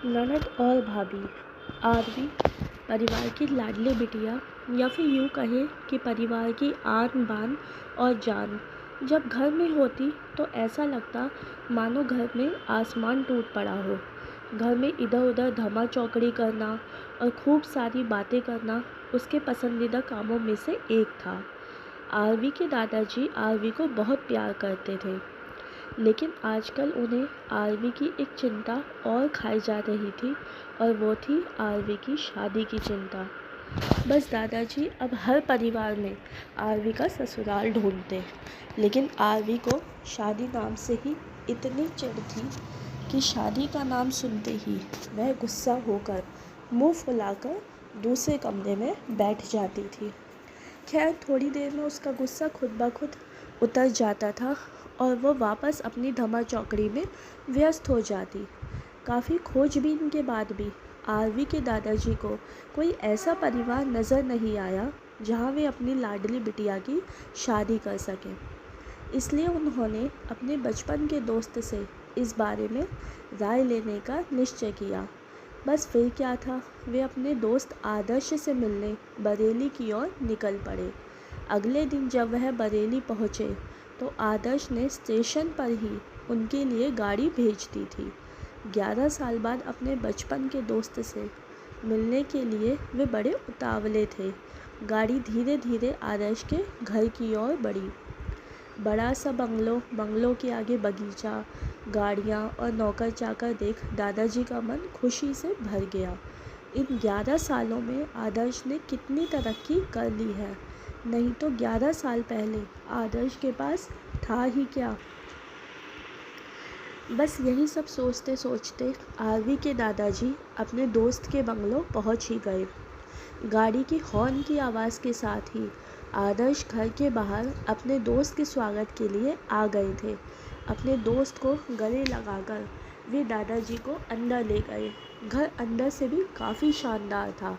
ननद और भाभी। आरवी परिवार की लाडली बिटिया, या फिर यूँ कहें कि परिवार की आन बान और जान। जब घर में होती तो ऐसा लगता मानो घर में आसमान टूट पड़ा हो। घर में इधर उधर धमा चौकड़ी करना और खूब सारी बातें करना उसके पसंदीदा कामों में से एक था। आरवी के दादाजी आरवी को बहुत प्यार करते थे, लेकिन आजकल उन्हें आरवी की एक चिंता और खाई जा रही थी, और वो थी आरवी की शादी की चिंता। बस दादाजी अब हर परिवार में आरवी का ससुराल ढूंढते, लेकिन आरवी को शादी नाम से ही इतनी चिढ़ थी कि शादी का नाम सुनते ही वह गुस्सा होकर मुंह फुलाकर दूसरे कमरे में बैठ जाती थी। खैर, थोड़ी देर में उसका गुस्सा खुद ब खुद उतर जाता था और वो वापस अपनी धमा चौकड़ी में व्यस्त हो जाती। काफ़ी खोजबीन के बाद भी आरवी के दादाजी को कोई ऐसा परिवार नज़र नहीं आया जहां वे अपनी लाडली बिटिया की शादी कर सकें। इसलिए उन्होंने अपने बचपन के दोस्त से इस बारे में राय लेने का निश्चय किया। बस फिर क्या था, वे अपने दोस्त आदर्श से मिलने बरेली की ओर निकल पड़े। अगले दिन जब वह बरेली पहुँचे तो आदर्श ने स्टेशन पर ही उनके लिए गाड़ी भेज दी थी। 11 साल बाद अपने बचपन के दोस्त से मिलने के लिए वे बड़े उतावले थे। गाड़ी धीरे धीरे आदर्श के घर की ओर बढ़ी। बड़ा सा बंगलों के आगे बगीचा, गाड़ियाँ और नौकर चाकर देख दादाजी का मन खुशी से भर गया। इन 11 सालों में आदर्श ने कितनी तरक्की कर ली है। नहीं तो 11 साल पहले आदर्श के पास था ही क्या। बस यही सब सोचते सोचते आरवी के दादाजी अपने दोस्त के बंगलो पहुंच ही गए। गाड़ी की हॉर्न की आवाज़ के साथ ही आदर्श घर के बाहर अपने दोस्त के स्वागत के लिए आ गए थे। अपने दोस्त को गले लगाकर वे दादाजी को अंदर ले गए। घर अंदर से भी काफ़ी शानदार था।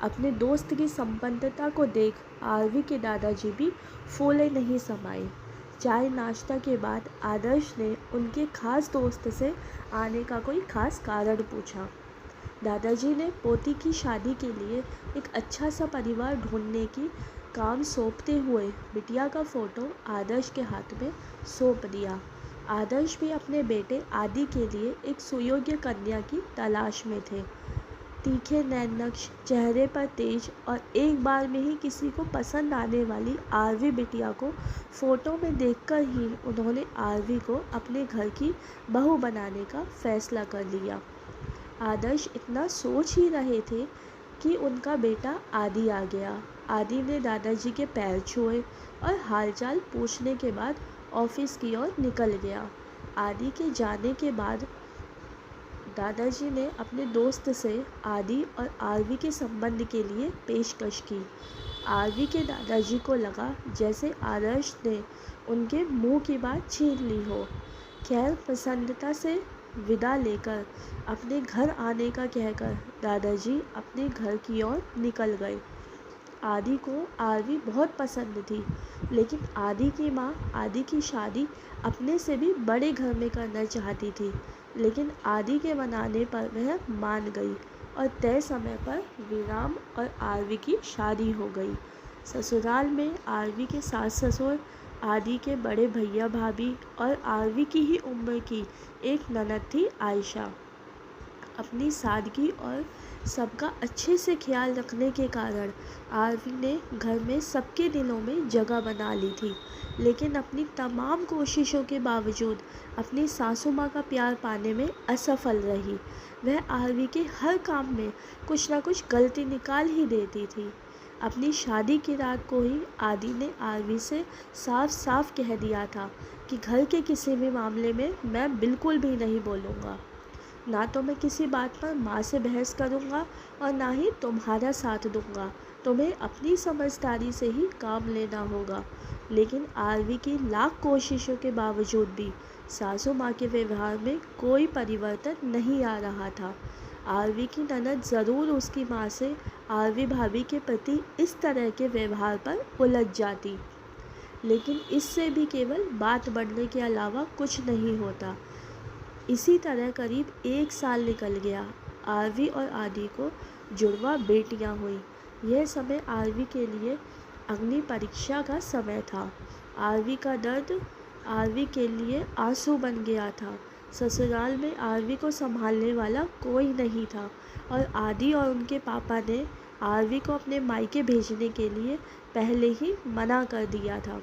अपने दोस्त की संपन्नता को देख आरवी के दादाजी भी फूले नहीं समाए। चाय नाश्ता के बाद आदर्श ने उनके खास दोस्त से आने का कोई खास कारण पूछा। दादाजी ने पोती की शादी के लिए एक अच्छा सा परिवार ढूंढने की काम सौंपते हुए बिटिया का फ़ोटो आदर्श के हाथ में सौंप दिया। आदर्श भी अपने बेटे आदि के लिए एक सुयोग्य कन्या की तलाश में थे। तीखे नैन नक्श, चेहरे पर तेज और एक बार में ही किसी को पसंद आने वाली आरवी बिटिया को फ़ोटो में देखकर ही उन्होंने आरवी को अपने घर की बहू बनाने का फैसला कर लिया। आदर्श इतना सोच ही रहे थे कि उनका बेटा आदि आ गया। आदि ने दादाजी के पैर छुए और हालचाल पूछने के बाद ऑफिस की ओर निकल गया। आदि के जाने के बाद दादाजी ने अपने दोस्त से आदि और आरवी के संबंध के लिए पेशकश की। आरवी के दादाजी को लगा जैसे आदर्श ने उनके मुंह की बात छीन ली हो। खैर, प्रसन्नता से विदा लेकर अपने घर आने का कहकर दादाजी अपने घर की ओर निकल गए। आदि को आरवी बहुत पसंद थी, लेकिन आदि की माँ आदि की शादी अपने से भी बड़े घर में करना चाहती थी। लेकिन आदि के मनाने पर वह मान गई और तय समय पर विराम और आरवी की शादी हो गई। ससुराल में आरवी के सास ससुर, आदि के बड़े भैया भाभी और आरवी की ही उम्र की एक ननद थी आयशा। अपनी सादगी और सबका अच्छे से ख्याल रखने के कारण आरवी ने घर में सबके दिलों में जगह बना ली थी। लेकिन अपनी तमाम कोशिशों के बावजूद अपनी सासू माँ का प्यार पाने में असफल रही। वह आरवी के हर काम में कुछ ना कुछ गलती निकाल ही देती थी। अपनी शादी की रात को ही आदि ने आरवी से साफ साफ कह दिया था कि घर के किसी भी मामले में मैं बिल्कुल भी नहीं बोलूँगा। ना तो मैं किसी बात पर माँ से बहस करूँगा और ना ही तुम्हारा साथ दूँगा। तुम्हें अपनी समझदारी से ही काम लेना होगा। लेकिन आरवी की लाख कोशिशों के बावजूद भी सासू माँ के व्यवहार में कोई परिवर्तन नहीं आ रहा था। आरवी की ननद ज़रूर उसकी माँ से आरवी भाभी के प्रति इस तरह के व्यवहार पर उलझ जाती, लेकिन इससे भी केवल बात बढ़ने के अलावा कुछ नहीं होता। इसी तरह करीब 1 साल निकल गया। आरवी और आदि को जुड़वा बेटियां हुई। यह समय आरवी के लिए अग्नि परीक्षा का समय था। आरवी का दर्द आरवी के लिए आंसू बन गया था। ससुराल में आरवी को संभालने वाला कोई नहीं था और आदि और उनके पापा ने आरवी को अपने मायके भेजने के लिए पहले ही मना कर दिया था।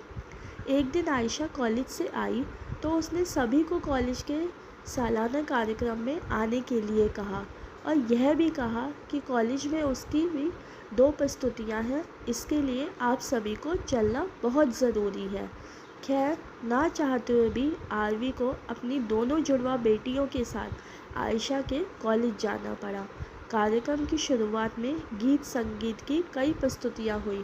एक दिन आयशा कॉलेज से आई तो उसने सभी को कॉलेज के सालाना कार्यक्रम में आने के लिए कहा और यह भी कहा कि कॉलेज में उसकी भी 2 प्रस्तुतियां हैं, इसके लिए आप सभी को चलना बहुत ज़रूरी है। खैर, ना चाहते हुए भी आरवी को अपनी दोनों जुड़वा बेटियों के साथ आयशा के कॉलेज जाना पड़ा। कार्यक्रम की शुरुआत में गीत संगीत की कई प्रस्तुतियां हुई।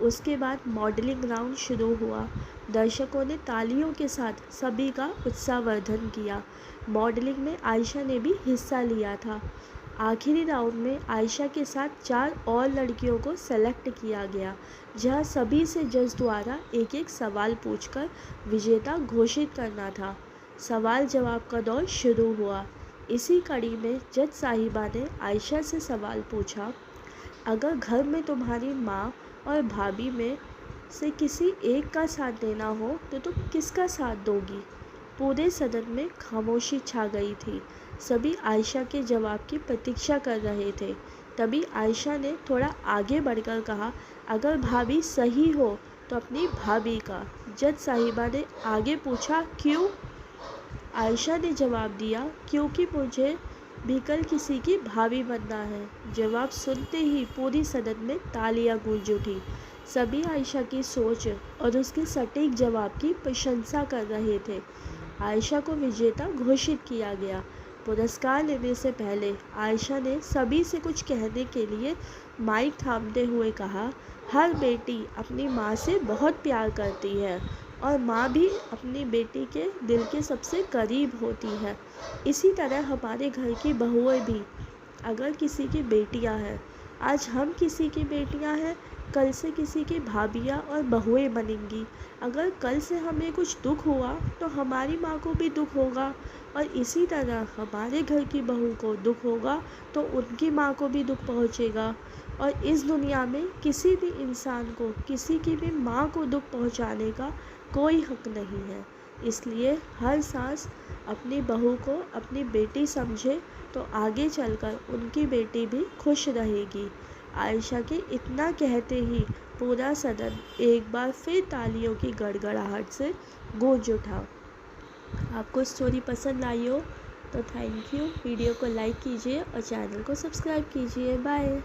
उसके बाद मॉडलिंग राउंड शुरू हुआ। दर्शकों ने तालियों के साथ सभी का उत्साहवर्धन किया। मॉडलिंग में आयशा ने भी हिस्सा लिया था। आखिरी राउंड में आयशा के साथ 4 और लड़कियों को सेलेक्ट किया गया, जहां सभी से जज द्वारा एक एक सवाल पूछकर विजेता घोषित करना था। सवाल जवाब का दौर शुरू हुआ। इसी कड़ी में जज साहिबा ने आयशा से सवाल पूछा, अगर घर में तुम्हारी माँ और भाभी में से किसी एक का साथ देना हो तो तुम किसका साथ दोगी? पूरे सदन में खामोशी छा गई थी। सभी आयशा के जवाब की प्रतीक्षा कर रहे थे। तभी आयशा ने थोड़ा आगे बढ़कर कहा, अगर भाभी सही हो तो अपनी भाभी का। जज साहिबा ने आगे पूछा, क्यों? आयशा ने जवाब दिया, क्योंकि मुझे भी कल किसी की भाभी बनना है। जवाब सुनते ही पूरी सदन में तालियां गूंज उठी। सभी आयशा की सोच और उसके सटीक जवाब की प्रशंसा कर रहे थे। आयशा को विजेता घोषित किया गया। पुरस्कार लेने से पहले आयशा ने सभी से कुछ कहने के लिए माइक थामते हुए कहा, हर बेटी अपनी माँ से बहुत प्यार करती है और माँ भी अपनी बेटी के दिल के सबसे करीब होती है। इसी तरह हमारे घर की बहुएं भी अगर किसी की बेटियां हैं, आज हम किसी की बेटियां हैं, कल से किसी की भाभियां और बहुएं बनेंगी। अगर कल से हमें कुछ दुख हुआ तो हमारी माँ को भी दुख होगा और इसी तरह हमारे घर की बहू को दुख होगा तो उनकी माँ को भी दुख पहुँचेगा। और इस दुनिया में किसी भी इंसान को किसी की भी माँ को दुख पहुँचाने का कोई हक नहीं है। इसलिए हर सास अपनी बहू को अपनी बेटी समझे तो आगे चलकर उनकी बेटी भी खुश रहेगी। आयशा के इतना कहते ही पूरा सदन एक बार फिर तालियों की गड़गड़ाहट से गूंज उठा। आपको स्टोरी पसंद आई हो तो थैंक यू। वीडियो को लाइक कीजिए और चैनल को सब्सक्राइब कीजिए। बाय।